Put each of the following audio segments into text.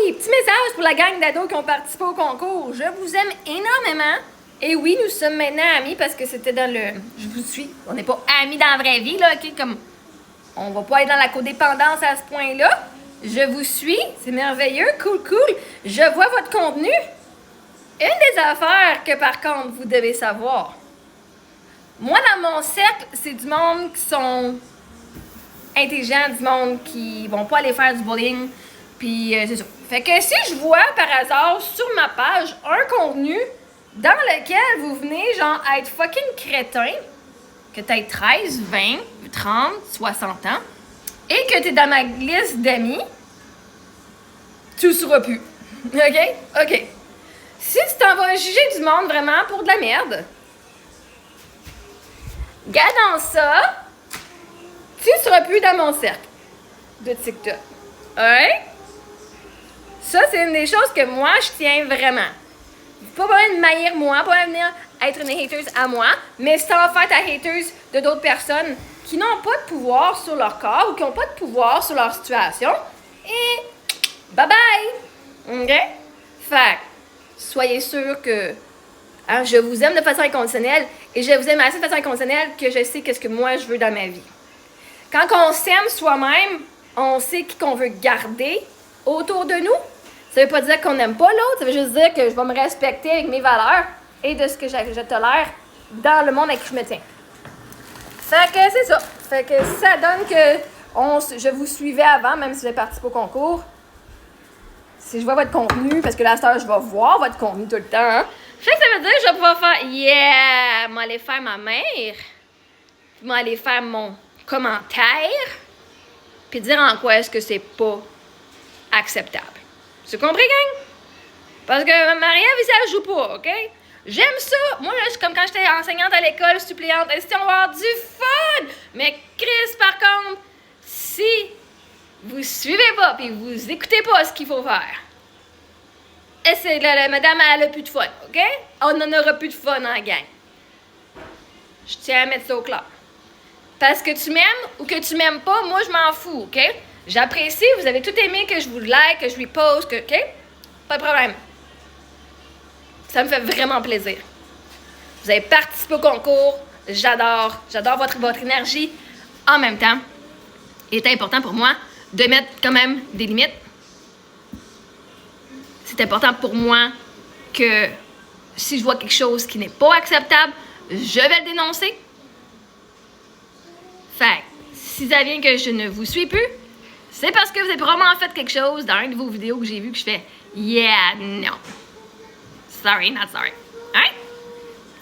oui, petit message pour la gang d'ados qui ont participé au concours. Je vous aime énormément. Et oui, nous sommes maintenant amis parce que c'était dans le... Je vous suis. On n'est pas amis dans la vraie vie, là, OK? Comme... On va pas être dans la codépendance à ce point-là. Je vous suis. C'est merveilleux. Cool, cool. Je vois votre contenu. Une des affaires que, par contre, vous devez savoir. Moi, dans mon cercle, c'est du monde qui sont intelligents, du monde qui vont pas aller faire du bullying. Puis, c'est ça. Fait que si je vois, par hasard, sur ma page, un contenu dans lequel vous venez, genre, être fucking crétin, que t'aies 13, 20, 30, 60 ans, et que t'es dans ma liste d'amis, tu le sauras plus. OK? OK. Si tu t'en vas juger du monde vraiment pour de la merde, gardons ça, tu ne seras plus dans mon cercle de TikTok. Alright? Ça, c'est une des choses que moi, je tiens vraiment. Pas besoin de maillir moi, pas besoin de venir être une hateuse à moi, mais si t'en vas faire ta hateuse de d'autres personnes qui n'ont pas de pouvoir sur leur corps ou qui n'ont pas de pouvoir sur leur situation, et bye bye! OK? Fait soyez sûrs que je vous aime de façon inconditionnelle et je vous aime assez de façon inconditionnelle que je sais qu'est-ce que moi je veux dans ma vie. Quand on s'aime soi-même, on sait qui qu'on veut garder autour de nous. Ça veut pas dire qu'on n'aime pas l'autre, ça veut juste dire que je vais me respecter avec mes valeurs et de ce que je tolère dans le monde avec qui je me tiens. Fait que c'est ça. Fait que ça donne que je vous suivais avant, même si vous avez participé au concours. Si je vois votre contenu, parce que là, je vais voir votre contenu tout le temps. Hein. Fait que ça veut dire que je vais pouvoir faire « Yeah! » Je vais aller faire ma mère. Je vais aller faire mon commentaire. Puis dire en quoi est-ce que c'est pas acceptable. Tu compris, gang? Parce que Marie-Ève, ça joue pas, OK? J'aime ça. Moi, là, je suis comme quand j'étais enseignante à l'école, suppléante. Si on va avoir du fun! Mais Chris, par contre, si vous suivez pas puis vous écoutez pas ce qu'il faut faire, et c'est la madame, elle a plus de fun, OK? On n'en aura plus de fun en gang. Je tiens à mettre ça au clair. Parce que tu m'aimes ou que tu m'aimes pas, moi, je m'en fous, OK? J'apprécie, vous avez tout aimé que je vous like, que je lui poste, que, OK? Pas de problème. Ça me fait vraiment plaisir. Vous avez participé au concours, j'adore votre énergie. En même temps, il est important pour moi de mettre quand même des limites. C'est important pour moi que si je vois quelque chose qui n'est pas acceptable, je vais le dénoncer. Fait si ça vient que je ne vous suis plus, c'est parce que vous avez probablement fait quelque chose dans une de vos vidéos que j'ai vu que je fais « Yeah, non. Sorry, not sorry. » Hein?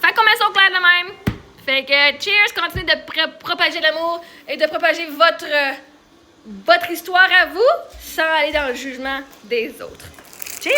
Fait qu'on met ça au clair de même. Fait que cheers, continuez de propager l'amour et de propager votre histoire à vous sans aller dans le jugement des autres. Cheers!